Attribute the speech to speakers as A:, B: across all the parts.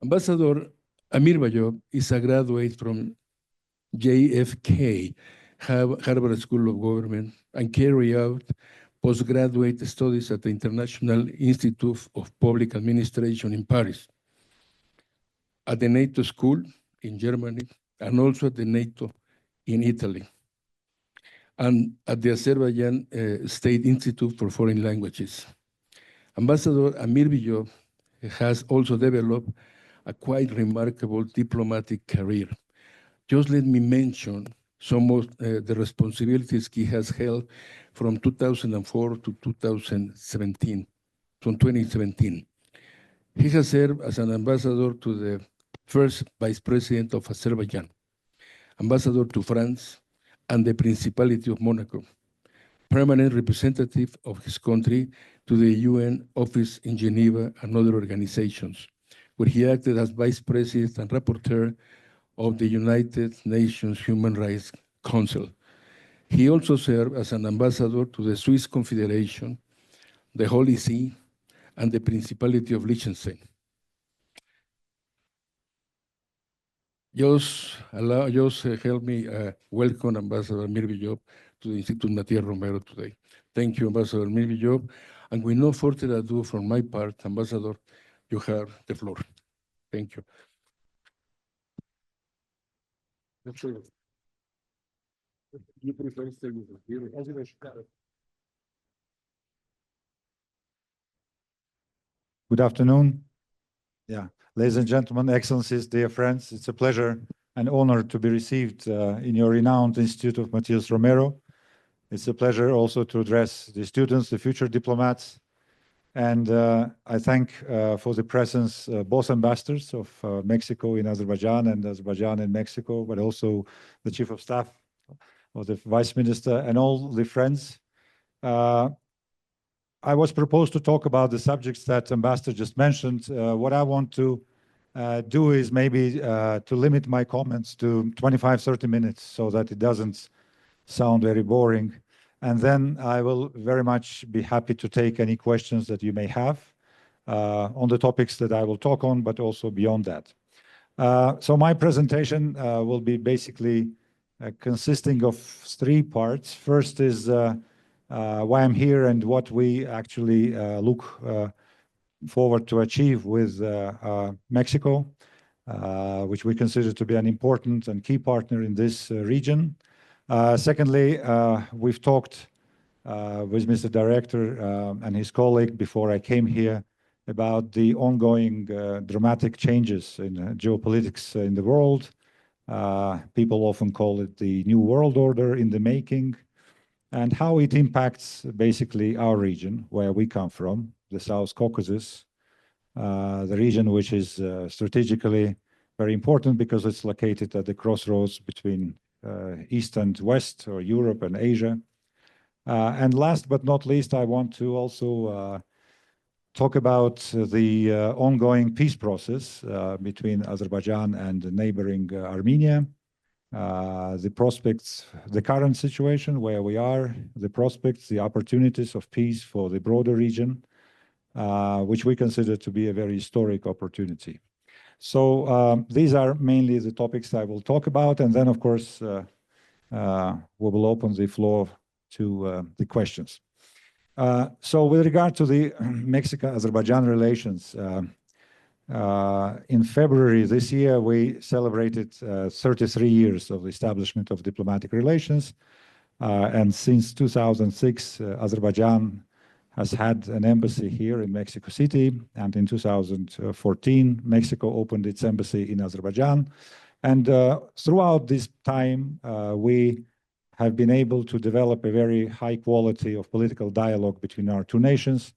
A: Ambassador Amirbayov is a graduate from JFK, Harvard School of Government, and carried out postgraduate studies at the International Institute of Public Administration in Paris, at the NATO School in Germany, and also at the NATO in Italy, and at the Azerbaijan State Institute for Foreign Languages. Ambassador Amirbayov has also developed a quite remarkable diplomatic career. Just let me mention some of the responsibilities he has held from 2004 to 2017, from 2017. He has served as an ambassador to the first Vice President of Azerbaijan, ambassador to France and the Principality of Monaco, permanent representative of his country to the UN office in Geneva and other organizations, where he acted as Vice President and Rapporteur of the United Nations Human Rights Council. He also served as an ambassador to the Swiss Confederation, the Holy See, and the Principality of Liechtenstein. Just help me welcome Ambassador Amirbayov to the Institute Matías Romero today. Thank you, Ambassador Amirbayov. And with no further ado from my part, Ambassador, you have the floor. Thank you.
B: Good afternoon. Ladies and gentlemen, excellencies, dear friends, it's a pleasure and honor to be received in your renowned Institute of Matías Romero. It's a pleasure also to address the students, the future diplomats, and I thank for the presence both ambassadors of Mexico in Azerbaijan and Azerbaijan in Mexico, but also the Chief of Staff of the Vice Minister and all the friends. I was proposed to talk about the subjects that Ambassador just mentioned. What I want to do is maybe to limit my comments to 25, 30 minutes so that it doesn't sound very boring. And then I will very much be happy to take any questions that you may have on the topics that I will talk on, but also beyond that. So my presentation will be basically consisting of three parts. First is why I'm here and what we actually look forward to achieve with Mexico, which we consider to be an important and key partner in this region. Secondly, we've talked with Mr. Director and his colleague before I came here about the ongoing dramatic changes in geopolitics in the world. People often call it the New World Order in the making, and how it impacts basically our region, where we come from, the South Caucasus, the region which is strategically very important because it's located at the crossroads between East and West, or Europe and Asia. And last but not least, I want to also talk about the ongoing peace process between Azerbaijan and neighboring Armenia. The prospects, the current situation where we are, the prospects, the opportunities of peace for the broader region, which we consider to be a very historic opportunity. So these are mainly the topics I will talk about, and then of course we will open the floor to the questions. So with regard to the Mexico-Azerbaijan relations, in February this year, we celebrated 33 years of the establishment of diplomatic relations. And since 2006, Azerbaijan has had an embassy here in Mexico City. And in 2014, Mexico opened its embassy in Azerbaijan. And throughout this time, we have been able to develop a very high quality of political dialogue between our two nations.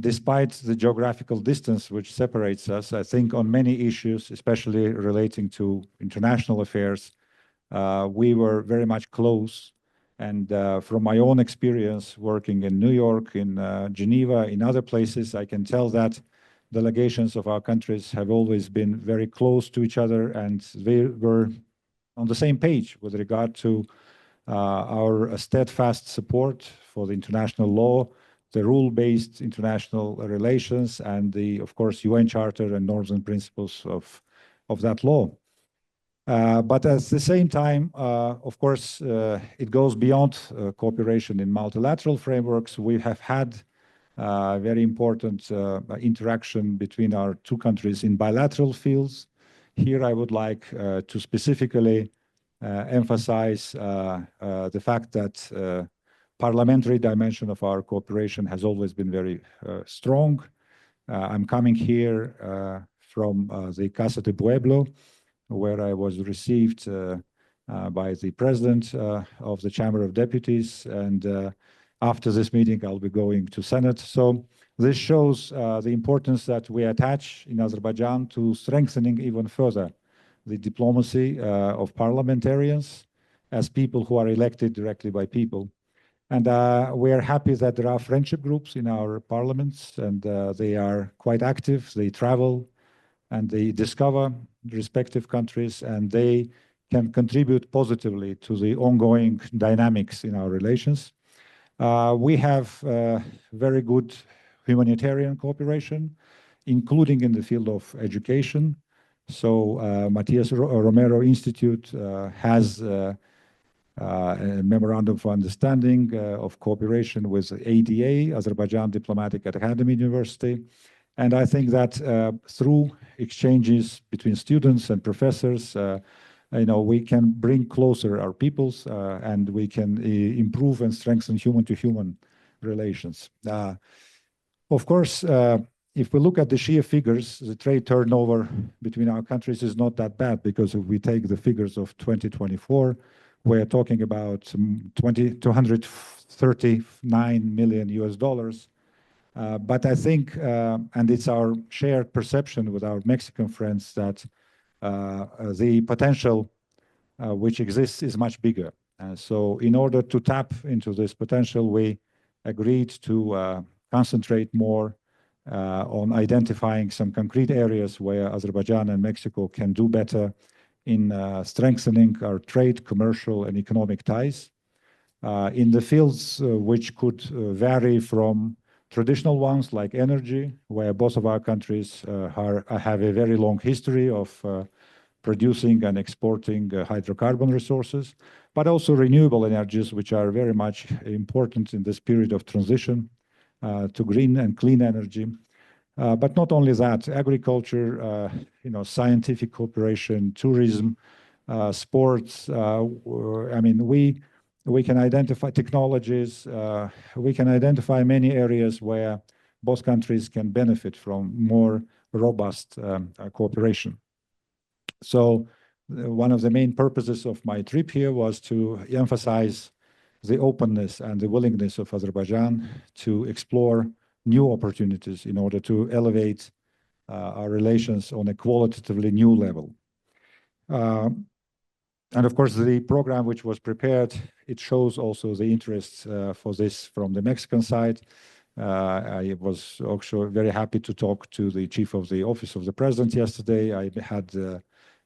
B: Despite the geographical distance which separates us, I think on many issues, especially relating to international affairs, we were very much close. And from my own experience working in New York, in Geneva, in other places, I can tell that delegations of our countries have always been very close to each other, and they were on the same page with regard to our steadfast support for the international law, the rule-based international relations and the, of course, UN Charter and norms and principles of that law. But at the same time, of course, it goes beyond cooperation in multilateral frameworks. We have had very important interaction between our two countries in bilateral fields. Here I would like to specifically emphasize the fact that parliamentary dimension of our cooperation has always been very strong. I'm coming here from the Casa de Pueblo, where I was received by the president of the Chamber of Deputies, and after this meeting I'll be going to Senate. So this shows the importance that we attach in Azerbaijan to strengthening even further the diplomacy of parliamentarians as people who are elected directly by people. And we are happy that there are friendship groups in our parliaments, and they are quite active. They travel and they discover respective countries, and they can contribute positively to the ongoing dynamics in our relations. We have very good humanitarian cooperation, including in the field of education. So Matías Romero Institute has a memorandum of understanding of cooperation with ADA, Azerbaijan Diplomatic Academy University. And I think that through exchanges between students and professors, we can bring closer our peoples and we can improve and strengthen human-to-human relations. Of course, if we look at the sheer figures, the trade turnover between our countries is not that bad, because if we take the figures of 2024, we're talking about $239 million US dollars. But I think, and it's our shared perception with our Mexican friends, that the potential which exists is much bigger. So in order to tap into this potential, we agreed to concentrate more on identifying some concrete areas where Azerbaijan and Mexico can do better in strengthening our trade, commercial, and economic ties in the fields which could vary from traditional ones like energy, where both of our countries have a very long history of producing and exporting hydrocarbon resources, but also renewable energies, which are very much important in this period of transition to green and clean energy. But not only that, agriculture, scientific cooperation, tourism, sports. I mean, we can identify technologies. We can identify many areas where both countries can benefit from more robust cooperation. So one of the main purposes of my trip here was to emphasize the openness and the willingness of Azerbaijan to explore new opportunities in order to elevate our relations on a qualitatively new level. And of course, the program which was prepared, it shows also the interest for this from the Mexican side. I was also very happy to talk to the chief of the office of the president yesterday. I had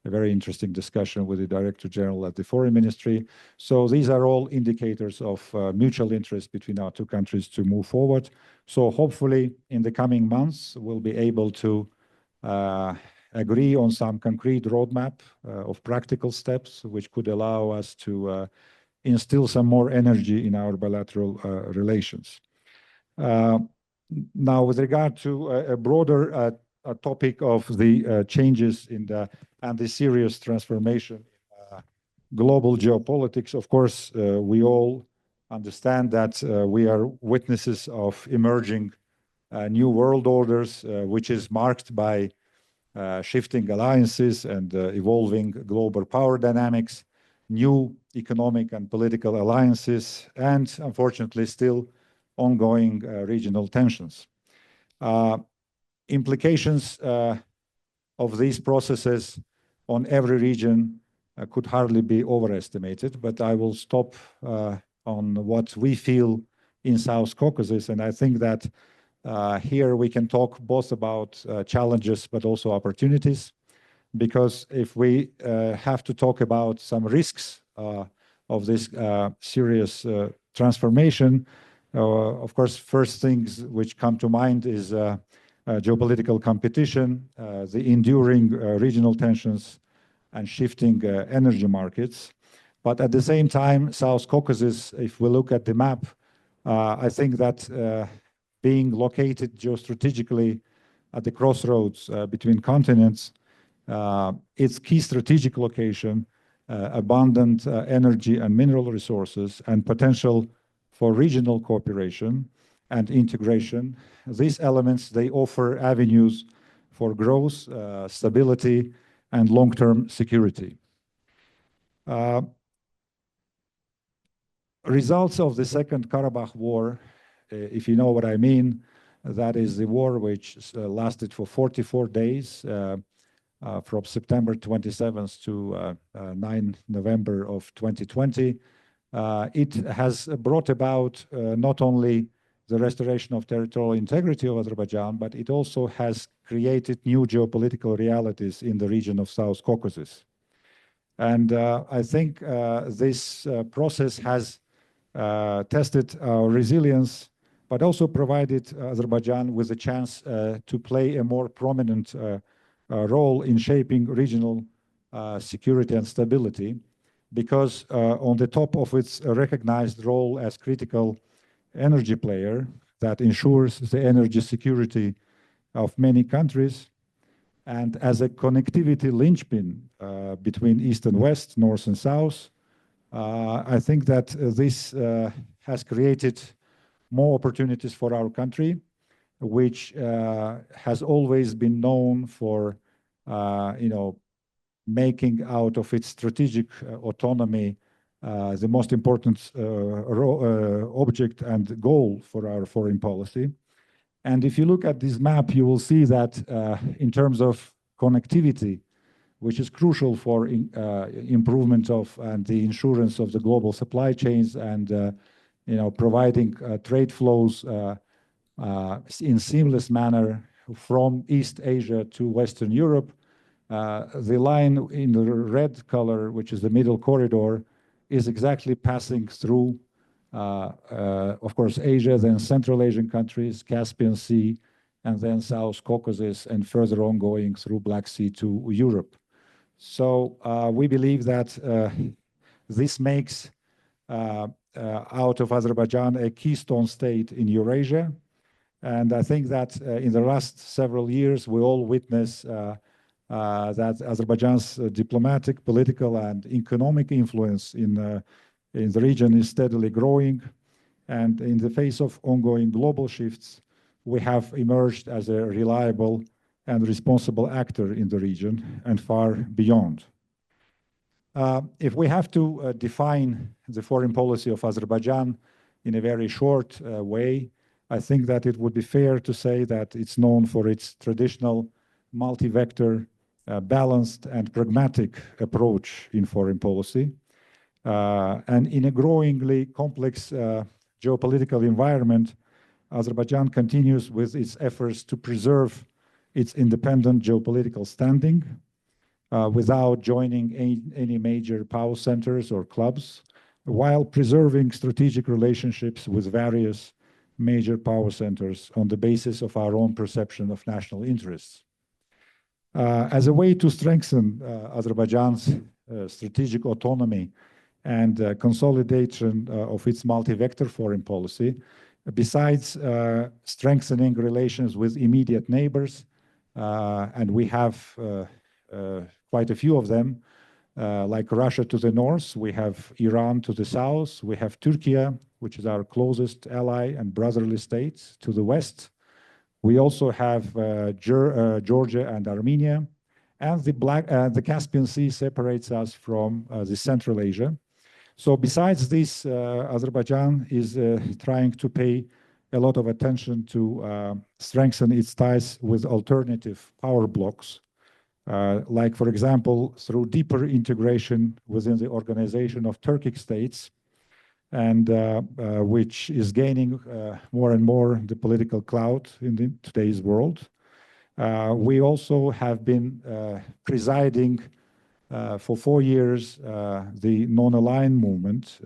B: a very interesting discussion with the Director General at the Foreign Ministry. So these are all indicators of mutual interest between our two countries to move forward. So hopefully in the coming months, we'll be able to agree on some concrete roadmap of practical steps, which could allow us to instill some more energy in our bilateral relations. Now, with regard to a broader topic of the changes in and the serious transformation in global geopolitics, of course, we all understand that we are witnesses of emerging new world orders, which is marked by shifting alliances and evolving global power dynamics, new economic and political alliances, and unfortunately still ongoing regional tensions. Implications of these processes on every region could hardly be overestimated, but I will stop on what we feel in South Caucasus, and I think that here we can talk both about challenges but also opportunities, because if we have to talk about some risks of this serious transformation, Of course, first things which come to mind is geopolitical competition, the enduring regional tensions, and shifting energy markets. But at the same time, South Caucasus, if we look at the map, I think that being located geostrategically at the crossroads between continents, its key strategic location, abundant energy and mineral resources, and potential for regional cooperation and integration. These elements, they offer avenues for growth, stability, and long-term security. Results of the Second Karabakh War, if you know what I mean, that is the war which lasted for 44 days, from September 27th to 9 November of 2020. It has brought about not only the restoration of territorial integrity of Azerbaijan, but it also has created new geopolitical realities in the region of South Caucasus. And I think this process has tested our resilience, but also provided Azerbaijan with a chance to play a more prominent role in shaping regional security and stability, because on the top of its recognized role as critical energy player that ensures the energy security of many countries, and as a connectivity linchpin between East and West, North and South, I think that this has created more opportunities for our country, which has always been known for, making out of its strategic autonomy the most important object and goal for our foreign policy. And if you look at this map, you will see that in terms of connectivity, which is crucial for improvement of and the insurance of the global supply chains and providing trade flows in seamless manner from East Asia to Western Europe. The line in the red color, which is the middle corridor, is exactly passing through, of course, Asia, then Central Asian countries, Caspian Sea, and then South Caucasus, and further on going through Black Sea to Europe. So we believe that this makes out of Azerbaijan a keystone state in Eurasia. And I think that in the last several years, we all witness that Azerbaijan's diplomatic, political, and economic influence in the region is steadily growing. And in the face of ongoing global shifts, we have emerged as a reliable and responsible actor in the region and far beyond. If we have to define the foreign policy of Azerbaijan in a very short way, I think that it would be fair to say that it's known for its traditional multi-vector, balanced and pragmatic approach in foreign policy. And in a growingly complex geopolitical environment, Azerbaijan continues with its efforts to preserve its independent geopolitical standing without joining any major power centers or clubs, while preserving strategic relationships with various major power centers on the basis of our own perception of national interests. As a way to strengthen Azerbaijan's strategic autonomy and consolidation of its multi-vector foreign policy, besides strengthening relations with immediate neighbors, and we have quite a few of them, like Russia to the north, we have Iran to the south, we have Turkey, which is our closest ally and brotherly state to the west. We also have Georgia and Armenia, and the Caspian Sea separates us from the Central Asia. So besides this, Azerbaijan is trying to pay a lot of attention to strengthen its ties with alternative power blocks, like, for example, through deeper integration within the Organization of Turkic States, and which is gaining more and more the political clout in today's world. We also have been presiding for 4 years the non-aligned movement,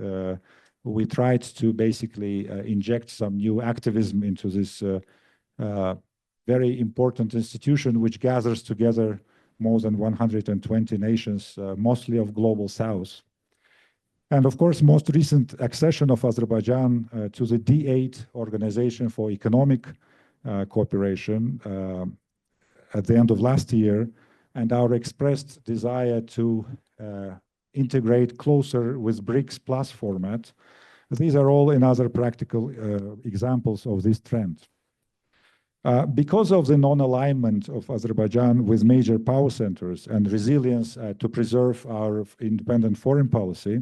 B: we tried to basically inject some new activism into this very important institution, which gathers together more than 120 nations, mostly of Global South. And of course, most recent accession of Azerbaijan to the D8 Organization for Economic Cooperation at the end of last year, and our expressed desire to integrate closer with BRICS Plus format. These are all another practical examples of this trend. Because of the non-alignment of Azerbaijan with major power centers and resilience to preserve our independent foreign policy,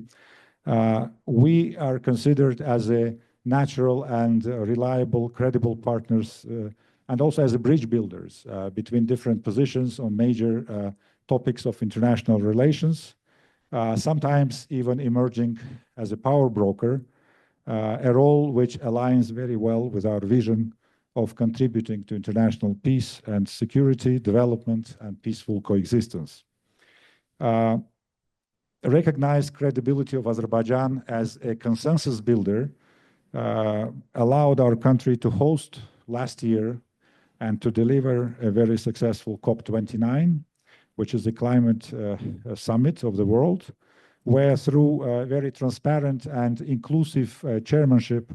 B: we are considered as a natural and reliable, credible partners, and also as a bridge builders between different positions on major topics of international relations, sometimes even emerging as a power broker, a role which aligns very well with our vision of contributing to international peace and security, development, and peaceful coexistence. Recognized credibility of Azerbaijan as a consensus builder allowed our country to host last year and to deliver a very successful COP29, which is the climate summit of the world, where through very transparent and inclusive chairmanship,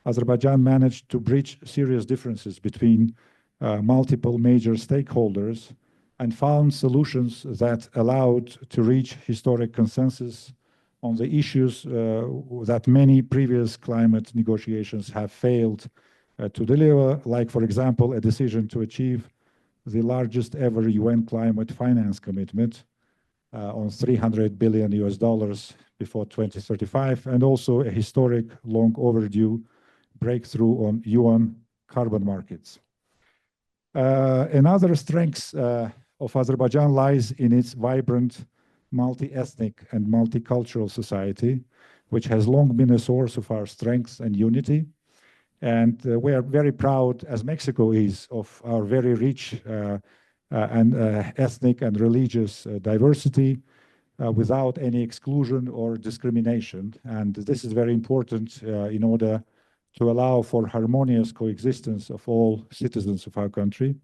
B: Azerbaijan managed to bridge serious differences between multiple major stakeholders and found solutions that allowed to reach historic consensus on the issues that many previous climate negotiations have failed to deliver, like, for example, a decision to achieve the largest ever UN climate finance commitment on $300 billion before 2035, and also a historic, long overdue breakthrough on UN carbon markets. Another strength of Azerbaijan lies in its vibrant, multi-ethnic and multicultural society, which has long been a source of our strength and unity. And we are very proud, as Mexico is, of our very rich and ethnic and religious diversity without any exclusion or discrimination. And this is very important in order to allow for harmonious coexistence of all citizens of our country.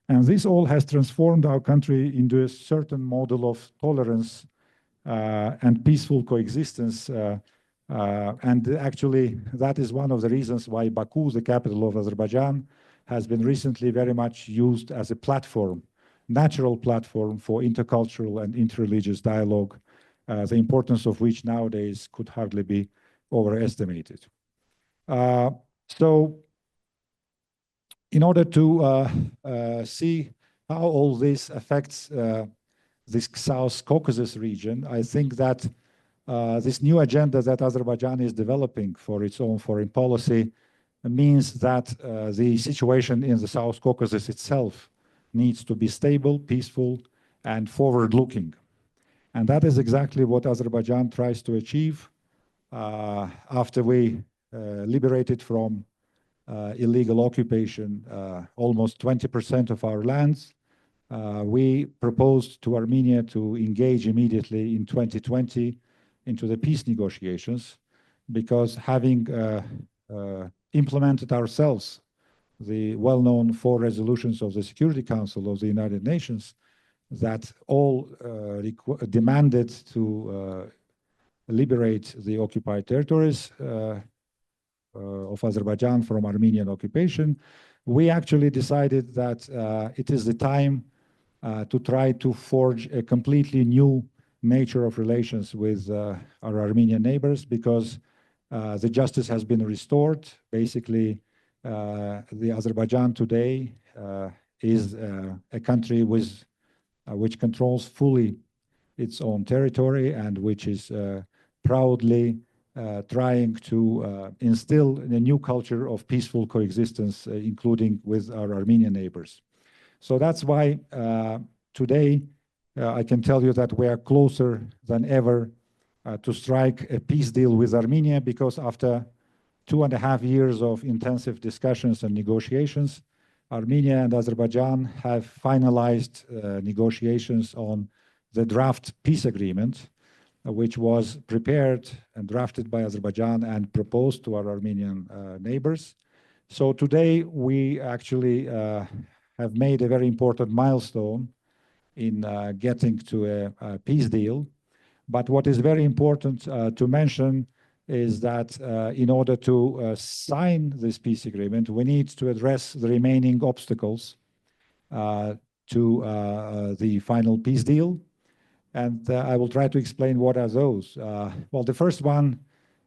B: And this all has transformed our country into a certain model of tolerance and peaceful coexistence. And actually, that is one of the reasons why Baku, the capital of Azerbaijan, has been recently very much used as a platform, natural platform for intercultural and interreligious dialogue, the importance of which nowadays could hardly be overestimated. So, in order to see how all this affects this South Caucasus region, I think that this new agenda that Azerbaijan is developing for its own foreign policy means that the situation in the South Caucasus itself needs to be stable, peaceful, and forward-looking. And that is exactly what Azerbaijan tries to achieve after we liberated from illegal occupation almost 20% of our lands. We proposed to Armenia to engage immediately in 2020 into the peace negotiations, because having implemented ourselves the well-known 4 resolutions of the Security Council of the United Nations that all demanded to liberate the occupied territories of Azerbaijan from Armenian occupation, we actually decided that it is the time to try to forge a completely new nature of relations with our Armenian neighbors, because the justice has been restored. Basically, the Azerbaijan today is a country with, which controls fully its own territory and which is proudly trying to instill a new culture of peaceful coexistence, including with our Armenian neighbors. So that's why today I can tell you that we are closer than ever to strike a peace deal with Armenia, because after 2.5 years of intensive discussions and negotiations, Armenia and Azerbaijan have finalized negotiations on the draft peace agreement, which was prepared and drafted by Azerbaijan and proposed to our Armenian neighbors. So today we actually have made a very important milestone in getting to a peace deal. But what is very important to mention is that in order to sign this peace agreement, we need to address the remaining obstacles to the final peace deal. And I will try to explain what are those. Well, the first one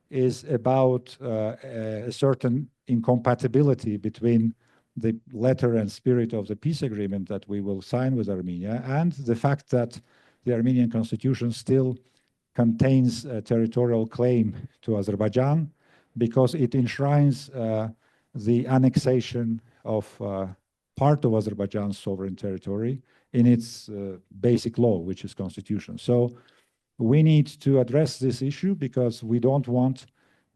B: is about a certain incompatibility between the letter and spirit of the peace agreement that we will sign with Armenia and the fact that the Armenian constitution still contains a territorial claim to Azerbaijan because it enshrines the annexation of part of Azerbaijan's sovereign territory in its basic law, which is constitution. So we need to address this issue because we don't want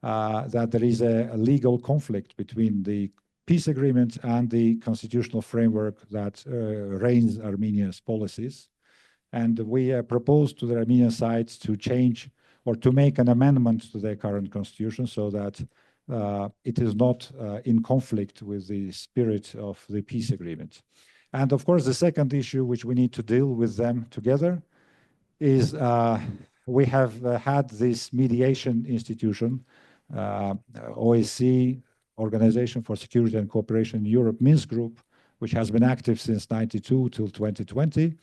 B: that there is a legal conflict between the peace agreement and the constitutional framework that reigns Armenia's policies. And we proposed to the Armenian side to change or to make an amendment to their current constitution so that it is not in conflict with the spirit of the peace agreement. And of course, the second issue which we need to deal with them together is we have had this mediation institution, OSCE, Organization for Security and Cooperation in Europe, Minsk Group, which has been active since 92 till 2020.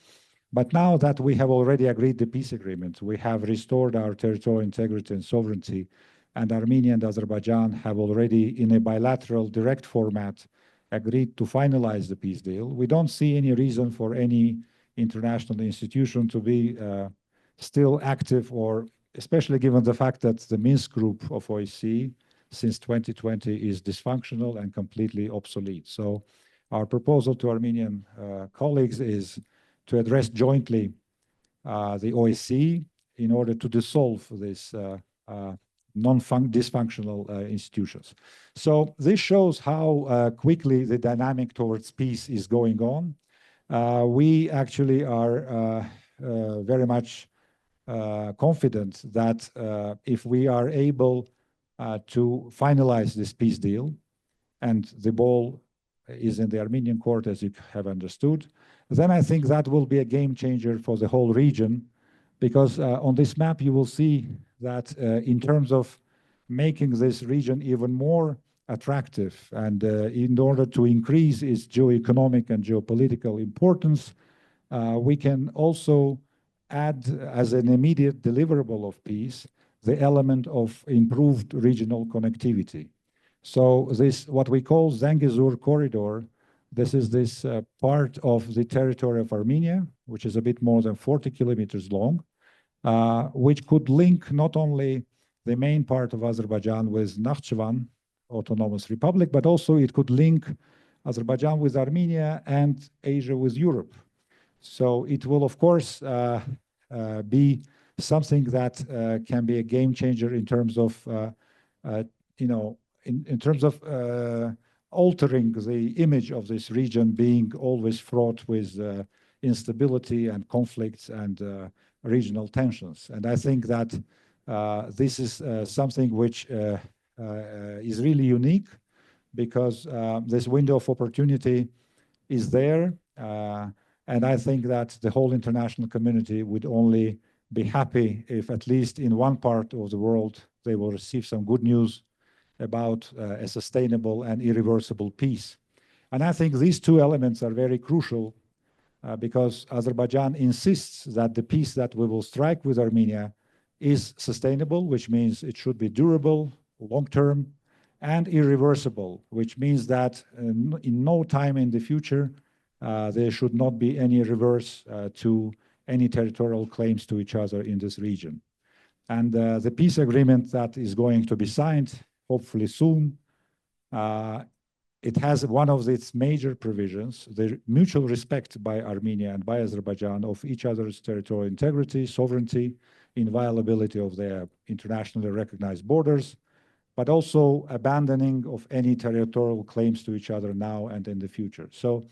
B: But now that we have already agreed the peace agreement, we have restored our territorial integrity and sovereignty, and Armenia and Azerbaijan have already, in a bilateral direct format, agreed to finalize the peace deal. We don't see any reason for any international institution to be still active, or especially given the fact that the Minsk Group of OSCE since 2020 is dysfunctional and completely obsolete. So our proposal to Armenian colleagues is to address jointly the OSCE in order to dissolve this dysfunctional institutions. So this shows how quickly the dynamic towards peace is going on. We actually are very much confident that if we are able to finalize this peace deal, and the ball is in the Armenian court, as you have understood, then I think that will be a game changer for the whole region, because on this map you will see that in terms of making this region even more attractive and in order to increase its geoeconomic and geopolitical importance, we can also add as an immediate deliverable of peace the element of improved regional connectivity. So this, what we call Zangezur corridor, this is this part of the territory of Armenia, which is a bit more than 40 kilometers long, which could link not only the main part of Azerbaijan with Nakhchivan Autonomous Republic, but also it could link Azerbaijan with Armenia and Asia with Europe. So it will, of course, be something that can be a game changer in terms of, in terms of altering the image of this region being always fraught with instability and conflicts and regional tensions. And I think that this is something which is really unique, because this window of opportunity is there. And I think that the whole international community would only be happy if at least in one part of the world they will receive some good news about a sustainable and irreversible peace. And I think these two elements are very crucial because Azerbaijan insists that the peace that we will strike with Armenia is sustainable, which means it should be durable, long-term, and irreversible, which means that in no time in the future there should not be any reverse to any territorial claims to each other in this region. And the peace agreement that is going to be signed, hopefully soon, it has one of its major provisions, the mutual respect by Armenia and by Azerbaijan of each other's territorial integrity, sovereignty, inviolability of their internationally recognized borders, but also abandoning of any territorial claims to each other now and in the future. So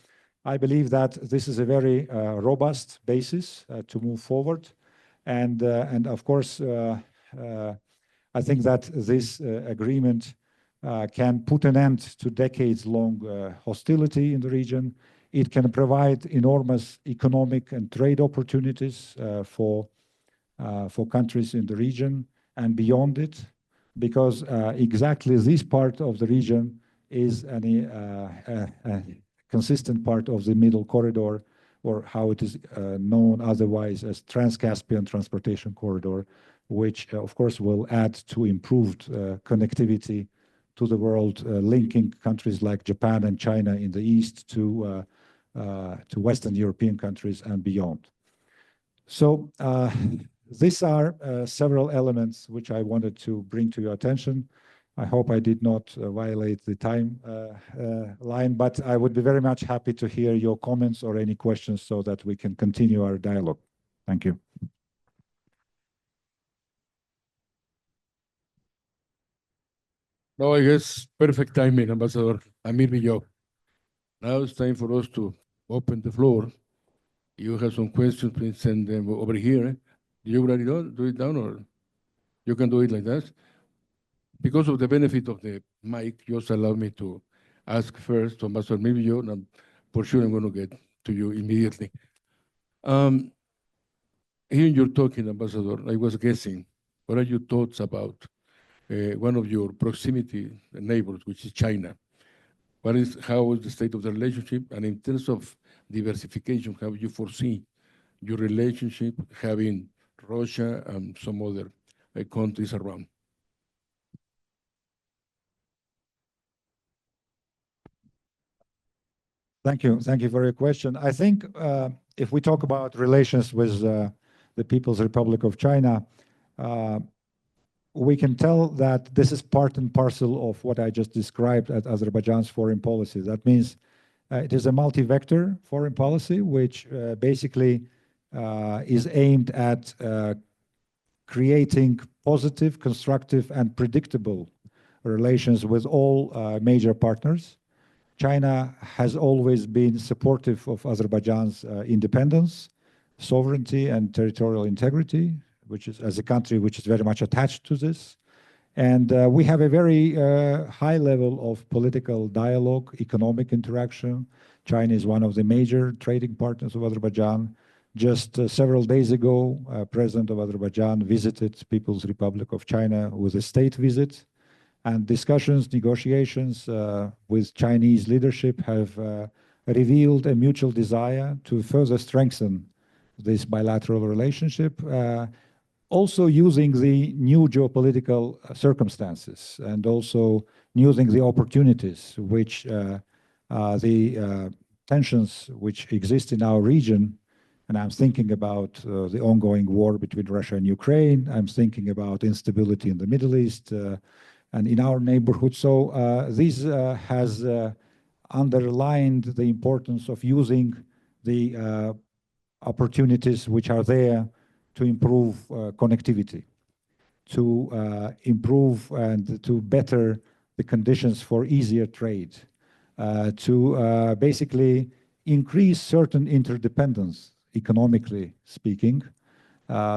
B: I believe that this is a very robust basis to move forward. And of course, I think that this agreement can put an end to decades-long hostility in the region. It can provide enormous economic and trade opportunities for countries in the region and beyond it, because exactly this part of the region is a consistent part of the Middle Corridor, or how it is known otherwise as Trans-Caspian Transportation Corridor, which of course will add to improved connectivity to the world, linking countries like Japan and China in the east to Western European countries and beyond. So these are several elements which I wanted to bring to your attention. I hope I did not violate the time line, but I would be very much happy to hear your comments or any questions so that we can continue our dialogue. Thank you.
A: No, I guess perfect timing, Ambassador Amirbayov. Now it's time for us to open the floor. You have some questions, please send them over here. Do you write it down, do it down, or you can do it like that? Because of the benefit of the mic, just allow me to ask first to Ambassador Amirbayov, and for sure I'm going to get to you immediately. Hearing you talking, Ambassador, I was guessing, what are your thoughts about one of your proximity neighbors, which is China? How is the state of the relationship? And in terms of diversification, how you foresee your relationship having Russia and some other countries around?
B: Thank you. Thank you for your question. I think if we talk about relations with the People's Republic of China, we can tell that this is part and parcel of what I just described as Azerbaijan's foreign policy. That means it is a multi-vector foreign policy, which basically is aimed at creating positive, constructive, and predictable relations with all major partners. China has always been supportive of Azerbaijan's independence, sovereignty, and territorial integrity, which is, as a country which is very much attached to this. And we have a very high level of political dialogue, economic interaction. China is one of the major trading partners of Azerbaijan. Just several days ago, President of Azerbaijan visited People's Republic of China with a state visit. And discussions, negotiations with Chinese leadership have revealed a mutual desire to further strengthen this bilateral relationship, also using the new geopolitical circumstances and also using the opportunities which the tensions which exist in our region. And I'm thinking about the ongoing war between Russia and Ukraine. I'm thinking about instability in the Middle East and in our neighborhood. So this has underlined the importance of using the opportunities which are there to improve connectivity, to improve and to better the conditions for easier trade, to basically increase certain interdependence, economically speaking,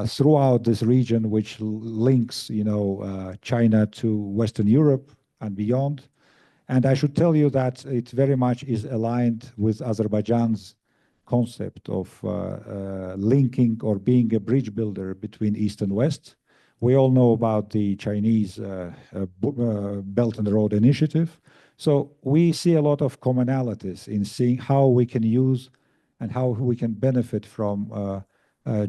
B: throughout this region, which links, China to Western Europe and beyond. And I should tell you that it very much is aligned with Azerbaijan's concept of linking or being a bridge builder between East and West. We all know about the Chinese Belt and Road Initiative. So we see a lot of commonalities in seeing how we can use and how we can benefit from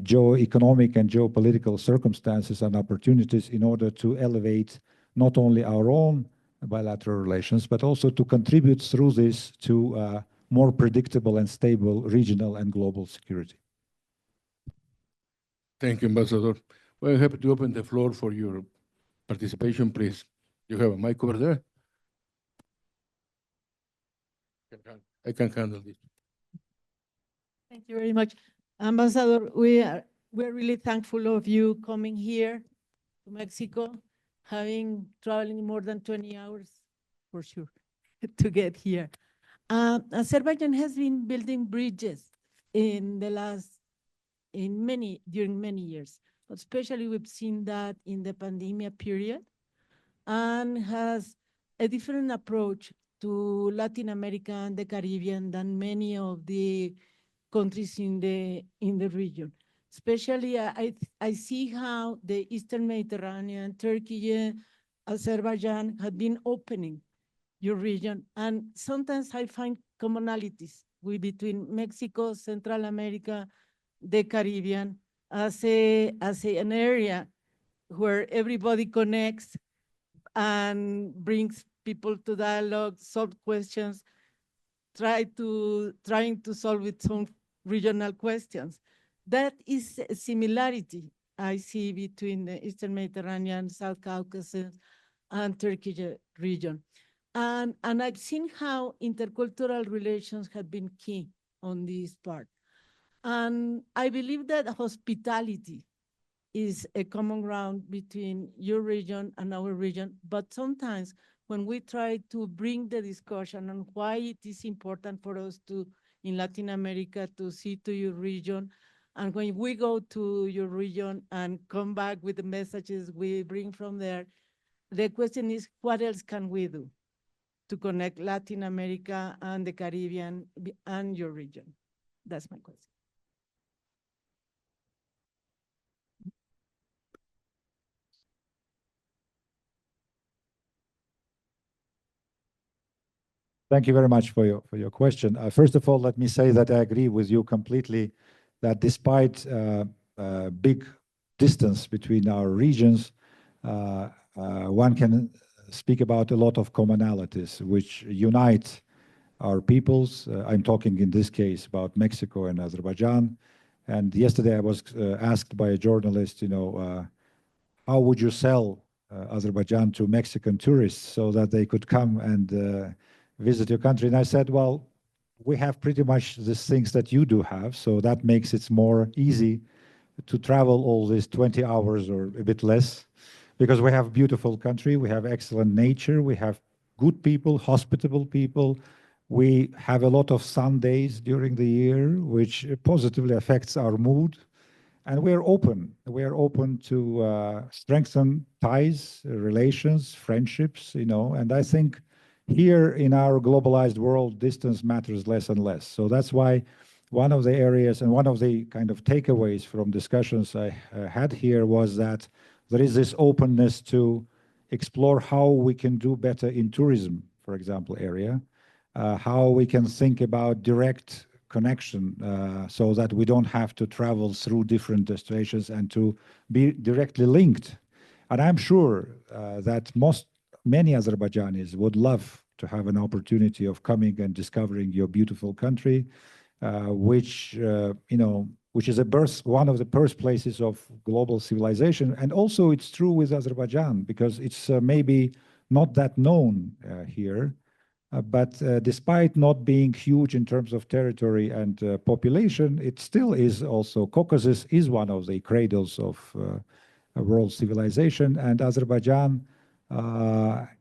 B: geo-economic and geopolitical circumstances and opportunities in order to elevate not only our own bilateral relations, but also to contribute through this to more predictable and stable regional and global security.
A: Thank you, Ambassador. We're happy to open the floor for your participation, please. You have a mic over there? I can handle this.
C: Thank you very much. Ambassador, we're really thankful of you coming here to Mexico, traveling more than 20 hours for sure to get here. Azerbaijan has been building bridges during many years. especially we've seen that in the pandemic period, and has a different approach to Latin America and the Caribbean than many of the countries in the region. Especially, I see how the Eastern Mediterranean, Turkey, Azerbaijan have been opening your region. And sometimes I find commonalities between Mexico, Central America, the Caribbean, as an area where everybody connects and brings people to dialogue, solve questions, trying to solve its own regional questions. That is a similarity I see between the Eastern Mediterranean, South Caucasus, and Turkish region. And I've seen how intercultural relations have been key on this part. And I believe that hospitality is a common ground between your region and our region. But sometimes when we try to bring the discussion on why it is important for us to, in Latin America, to see to your region, and when we go to your region and come back with the messages we bring from there, the question is, what else can we do to connect Latin America and the Caribbean and your region? That's my question.
B: Thank you very much for your question. First of all, let me say that I agree with you completely that despite big distance between our regions, one can speak about a lot of commonalities which unite our peoples. I'm talking in this case about Mexico and Azerbaijan. And yesterday I was asked by a journalist, how would you sell Azerbaijan to Mexican tourists so that they could come and visit your country? And I said, well, we have pretty much the things that you do have, so that makes it more easy to travel all these 20 hours or a bit less, because we have beautiful country, we have excellent nature, we have good people, hospitable people, we have a lot of sun days during the year, which positively affects our mood. And we're open to strengthen ties, relations, friendships, and I think here in our globalized world, distance matters less and less. So that's why one of the areas and one of the kind of takeaways from discussions I had here was that there is this openness to explore how we can do better in tourism, for example, area, how we can think about direct connection so that we don't have to travel through different destinations and to be directly linked. And I'm sure that many Azerbaijanis would love to have an opportunity of coming and discovering your beautiful country, which is one of the birthplaces of global civilization. And also it's true with Azerbaijan, because it's maybe not that known here, but despite not being huge in terms of territory and population, it still is also, Caucasus is one of the cradles of world civilization, and Azerbaijan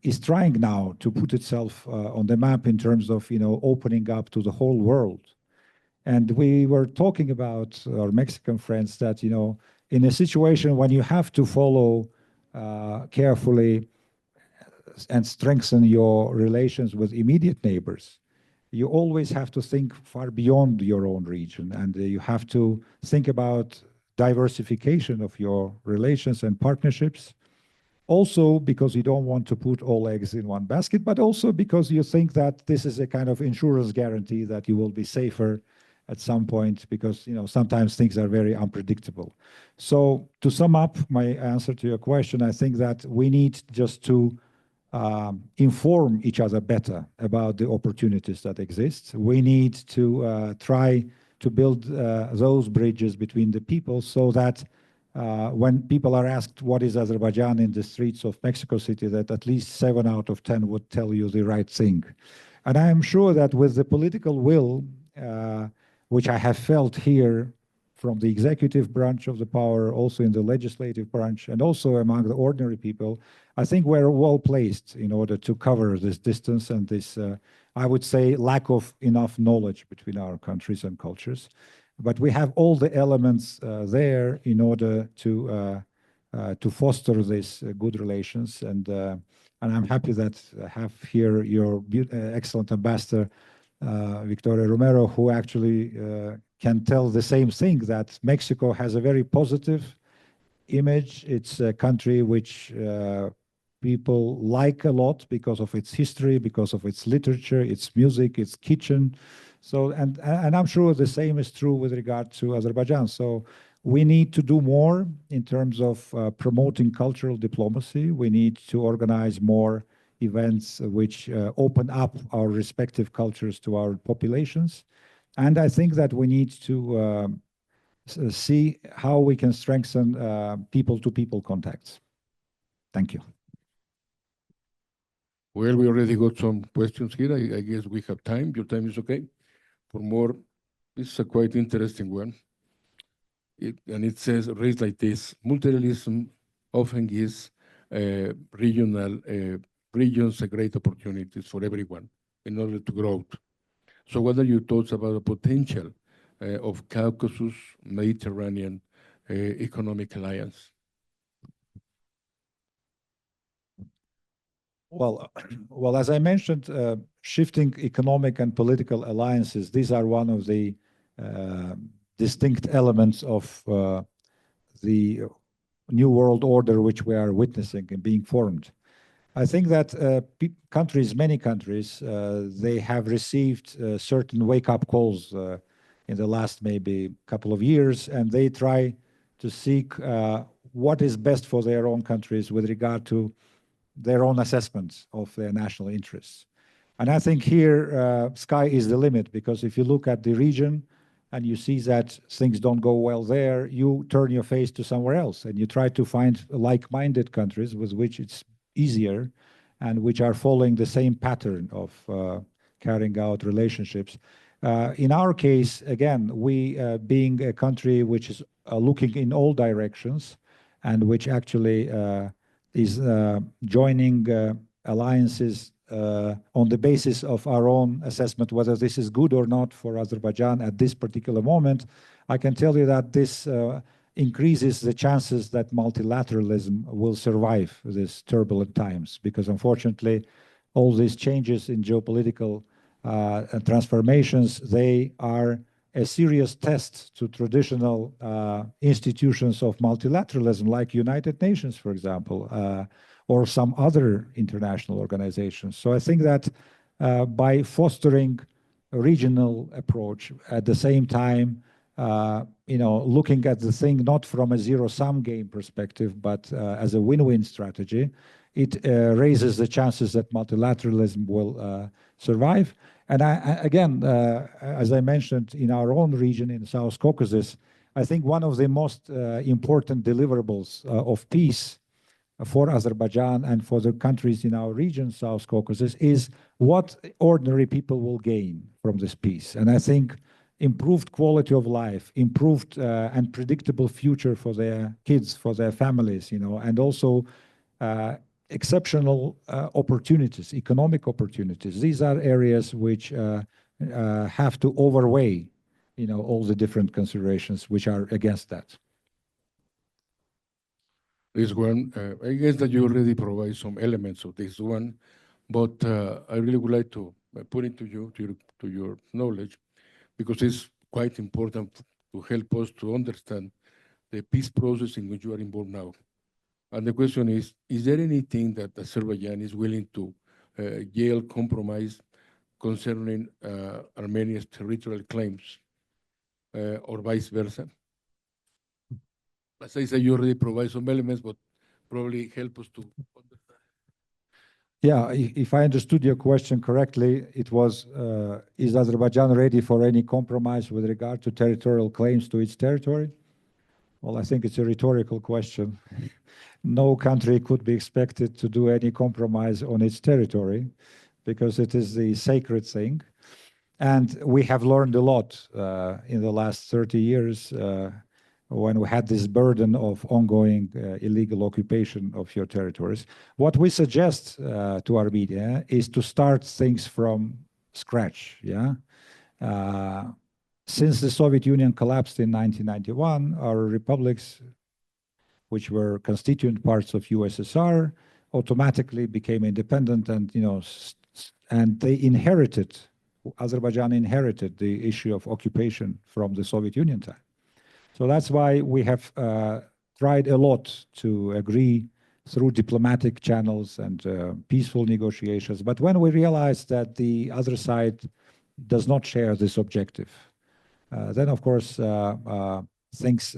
B: is trying now to put itself on the map in terms of opening up to the whole world. And we were talking about our Mexican friends that in a situation when you have to follow carefully and strengthen your relations with immediate neighbors, you always have to think far beyond your own region, and you have to think about diversification of your relations and partnerships. Also because you don't want to put all eggs in one basket, but also because you think that this is a kind of insurance guarantee that you will be safer at some point, because sometimes things are very unpredictable. So to sum up my answer to your question, I think that we need just to inform each other better about the opportunities that exist. We need to try to build those bridges between the people so that when people are asked what is Azerbaijan in the streets of Mexico City, that at least 7 out of 10 would tell you the right thing. And I am sure that with the political will, which I have felt here from the executive branch of the power, also in the legislative branch, and also among the ordinary people, I think we're well placed in order to cover this distance and this, I would say, lack of enough knowledge between our countries and cultures. But we have all the elements there in order to foster these good relations. And I'm happy that I have here your excellent ambassador, Victoria Romero, who actually can tell the same thing, that Mexico has a very positive image. It's a country which people like a lot because of its history, because of its literature, its music, its kitchen. So, and I'm sure the same is true with regard to Azerbaijan. So we need to do more in terms of promoting cultural diplomacy. We need to organize more events which open up our respective cultures to our populations. And I think that we need to see how we can strengthen people-to-people contacts. Thank you.
A: Well, we already got some questions here. I guess we have time. Your time is okay for more. This is a quite interesting one. And it says, raised like this: multilateralism often gives regional regions a great opportunities for everyone in order to grow. So what are your thoughts about the potential of Caucasus Mediterranean Economic Alliance?
B: Well, as I mentioned, shifting economic and political alliances, these are one of the distinct elements of the new world order which we are witnessing and being formed. I think that countries, many countries, they have received certain wake-up calls in the last maybe couple of years, and they try to seek what is best for their own countries with regard to their own assessments of their national interests. And I think here, sky is the limit, because if you look at the region and you see that things don't go well there, you turn your face to somewhere else and you try to find like-minded countries with which it's easier and which are following the same pattern of carrying out relationships. In our case, again, we being a country which is looking in all directions and which actually is joining alliances on the basis of our own assessment, whether this is good or not for Azerbaijan at this particular moment. I can tell you that this increases the chances that multilateralism will survive these turbulent times, because unfortunately, all these changes in geopolitical transformations, they are a serious test to traditional institutions of multilateralism, like United Nations, for example, or some other international organizations. So I think that by fostering a regional approach at the same time, looking at the thing not from a zero-sum game perspective, but as a win-win strategy, it raises the chances that multilateralism will survive. And again, as I mentioned, in our own region in South Caucasus, I think one of the most important deliverables of peace for Azerbaijan and for the countries in our region, South Caucasus, is what ordinary people will gain from this peace. And I think improved quality of life, improved and predictable future for their kids, for their families, and also exceptional opportunities, economic opportunities. These are areas which have to overweigh, all the different considerations which are against that.
A: This one, I guess that you already provide some elements of this one, but I really would like to put it to your knowledge, because it's quite important to help us to understand the peace process in which you are involved now. And the question is there anything that Azerbaijan is willing to yield compromise concerning Armenia's territorial claims, or vice versa? As I said, you already provide some elements, but probably help us to understand.
B: Yeah, if I understood your question correctly, it was, is Azerbaijan ready for any compromise with regard to territorial claims to its territory? Well, I think it's a rhetorical question. No country could be expected to do any compromise on its territory, because it is the sacred thing. And we have learned a lot in the last 30 years when we had this burden of ongoing illegal occupation of your territories. What we suggest to Armenia is to start things from scratch, yeah? Since the Soviet Union collapsed in 1991, our republics, which were constituent parts of USSR, automatically became independent, and and they inherited, Azerbaijan inherited the issue of occupation from the Soviet Union time. So that's why we have tried a lot to agree through diplomatic channels and peaceful negotiations. But when we realized that the other side does not share this objective, then of course things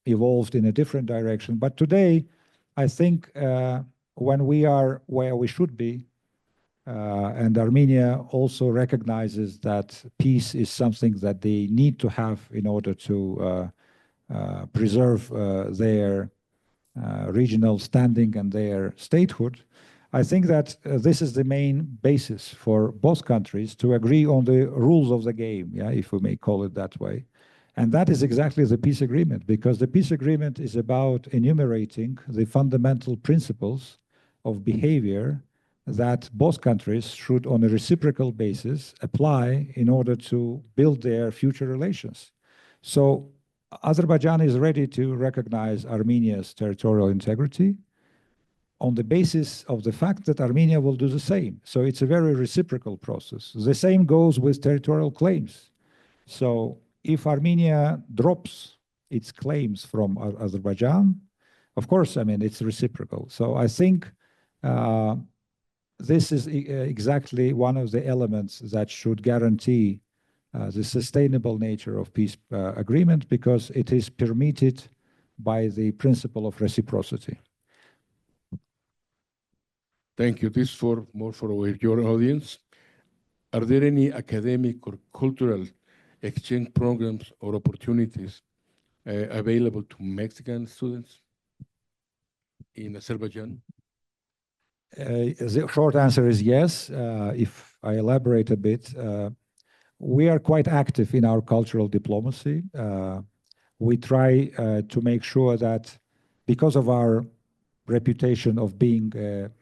B: evolved in a different direction. But today, I think when we are where we should be, and Armenia also recognizes that peace is something that they need to have in order to preserve their regional standing and their statehood, I think that this is the main basis for both countries to agree on the rules of the game, yeah, if we may call it that way. And that is exactly the peace agreement, because the peace agreement is about enumerating the fundamental principles of behavior that both countries should, on a reciprocal basis, apply in order to build their future relations. So Azerbaijan is ready to recognize Armenia's territorial integrity on the basis of the fact that Armenia will do the same. So it's a very reciprocal process. The same goes with territorial claims. So if Armenia drops its claims from Azerbaijan, of course, I mean, it's reciprocal. So I think this is exactly one of the elements that should guarantee the sustainable nature of peace agreement, because it is permitted by the principle of reciprocity.
A: Thank you. This for more for your audience. Are there any academic or cultural exchange programs or opportunities available to Mexican students in Azerbaijan?
B: The short answer is yes. If I elaborate a bit, we are quite active in our cultural diplomacy. We try to make sure that, because of our reputation of being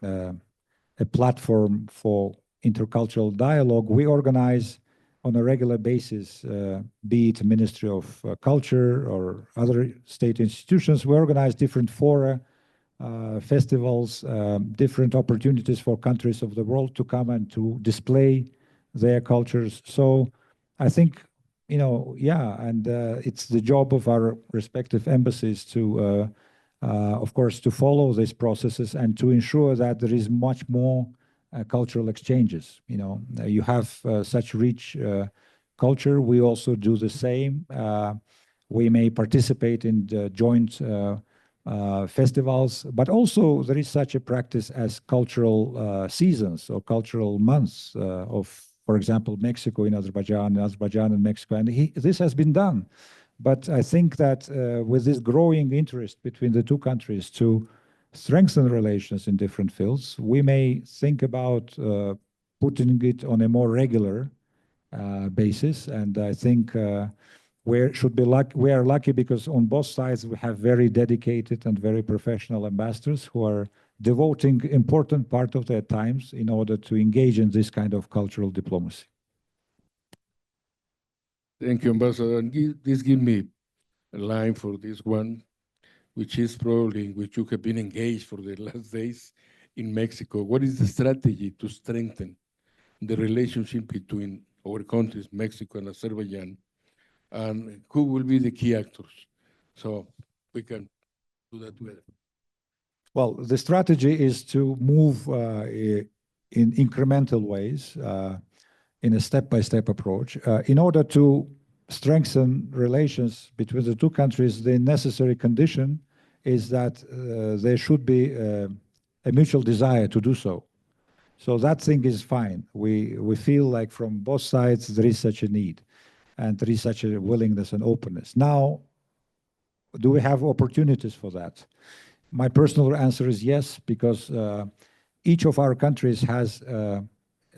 B: a platform for intercultural dialogue, we organize on a regular basis, be it Ministry of Culture or other state institutions, we organize different fora, festivals, different opportunities for countries of the world to come and to display their cultures. So I think, yeah, and it's the job of our respective embassies to, of course, to follow these processes and to ensure that there is much more cultural exchanges. You have such rich culture. We also do the same. We may participate in the joint festivals, but also there is such a practice as cultural seasons or cultural months of, for example, Mexico in Azerbaijan, Azerbaijan and Mexico, and this has been done. But I think that with this growing interest between the two countries to strengthen relations in different fields, we may think about putting it on a more regular basis. And I think we are lucky because on both sides we have very dedicated and very professional ambassadors who are devoting important part of their times in order to engage in this kind of cultural diplomacy.
A: Thank you, Ambassador. And this gives me a line for this one, which is probably in which you have been engaged for the last days in Mexico. What is the strategy to strengthen the relationship between our countries, Mexico and Azerbaijan, and who will be the key actors? So we can do that together.
B: Well, the strategy is to move in incremental ways, in a step-by-step approach. In order to strengthen relations between the two countries, the necessary condition is that there should be a mutual desire to do so. So that thing is fine. We feel like from both sides there is such a need and there is such a willingness and openness. Now, do we have opportunities for that? My personal answer is yes, because each of our countries has a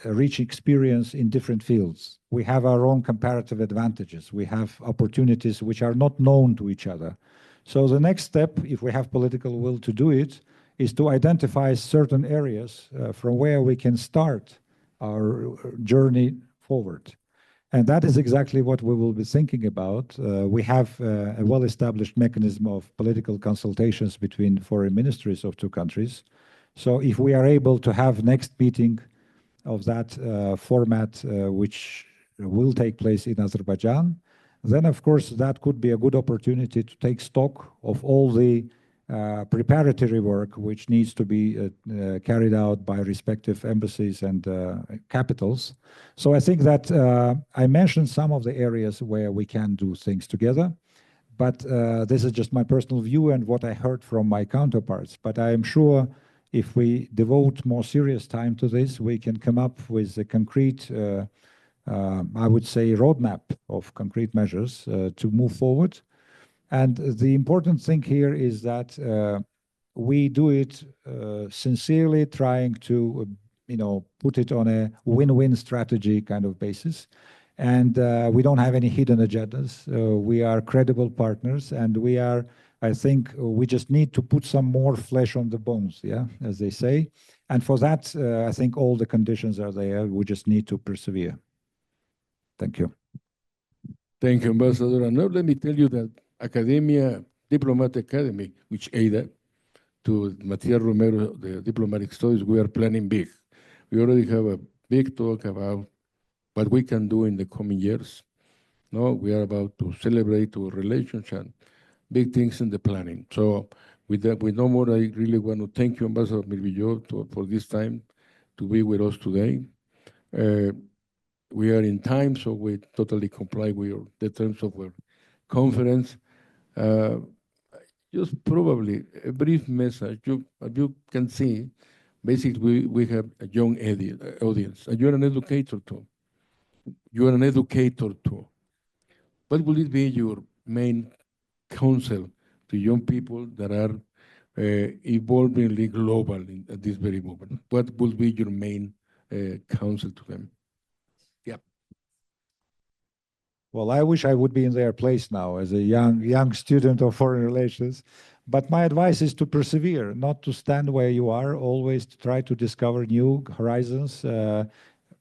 B: rich experience in different fields. We have our own comparative advantages. We have opportunities which are not known to each other. So the next step, if we have political will to do it, is to identify certain areas from where we can start our journey forward. And that is exactly what we will be thinking about. We have a well-established mechanism of political consultations between foreign ministries of two countries. So if we are able to have next meeting of that format, which will take place in Azerbaijan, then of course that could be a good opportunity to take stock of all the preparatory work which needs to be carried out by respective embassies and capitals. So I think that I mentioned some of the areas where we can do things together, but this is just my personal view and what I heard from my counterparts. But I am sure if we devote more serious time to this, we can come up with a concrete, I would say, roadmap of concrete measures to move forward. And the important thing here is that we do it sincerely, trying to, put it on a win-win strategy kind of basis. And we don't have any hidden agendas. We are credible partners, and I think we just need to put some more flesh on the bones, yeah, as they say. And for that, I think all the conditions are there. We just need to persevere. Thank you.
A: Thank you, Ambassador. And now let me tell you that Academia, Diplomat Academy, which aided to Matías Romero, the diplomatic studies, we are planning big. We already have a big talk about what we can do in the coming years. No, we are about to celebrate our relations and big things in the planning. So with that, with no more, I really want to thank you, Ambassador Amirbayov, for this time to be with us today. We are in time, so we totally comply with the terms of our conference. Just probably a brief message. As you can see, basically we have a young audience, and you're an educator too. You are an educator too. What will it be your main counsel to young people that are evolvingly global at this very moment? What will be your main counsel to them? Yeah.
B: Well, I wish I would be in their place now as a young student of foreign relations. But my advice is to persevere, not to stand where you are, always to try to discover new horizons.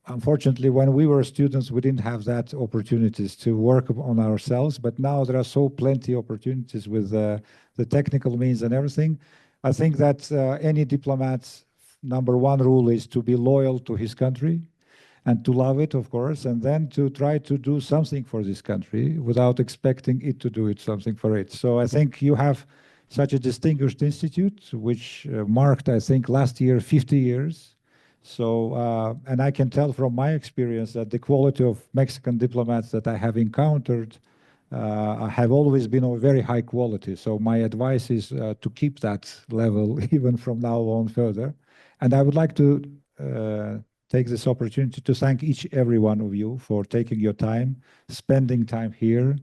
B: Unfortunately, when we were students, we didn't have that opportunities to work on ourselves. But now there are so plenty opportunities with the technical means and everything. I think that any diplomat's number one rule is to be loyal to his country and to love it, of course, and then to try to do something for this country without expecting it to do something for it. So I think you have such a distinguished institute, which marked, I think, last year 50 years. So, and I can tell from my experience that the quality of Mexican diplomats that I have encountered have always been of very high quality. So my advice is to keep that level even from now on further. And I would like to take this opportunity to thank every one of you for taking your time, spending time here.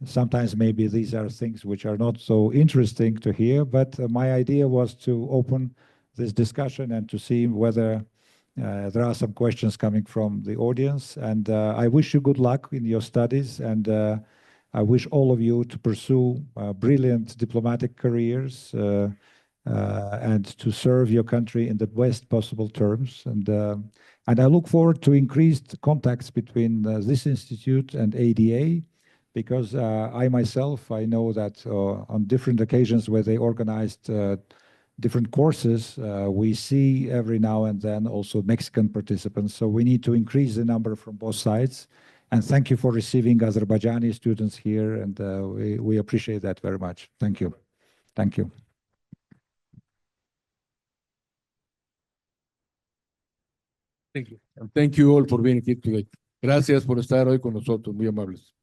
B: Sometimes maybe these are things which are not so interesting to hear, but my idea was to open this discussion and to see whether there are some questions coming from the audience. And I wish you good luck in your studies, and I wish all of you to pursue brilliant diplomatic careers and to serve your country in the best possible terms. And I look forward to increased contacts between this institute and ADA, because I myself, I know that on different occasions where they organized different courses, we see every now and then also Mexican participants. So we need to increase the number from both sides. And thank you for receiving Azerbaijani students here, and we appreciate that very much. Thank you. Thank you.
A: Thank you. And thank you all for being here today. Gracias por estar hoy con nosotros, muy amables.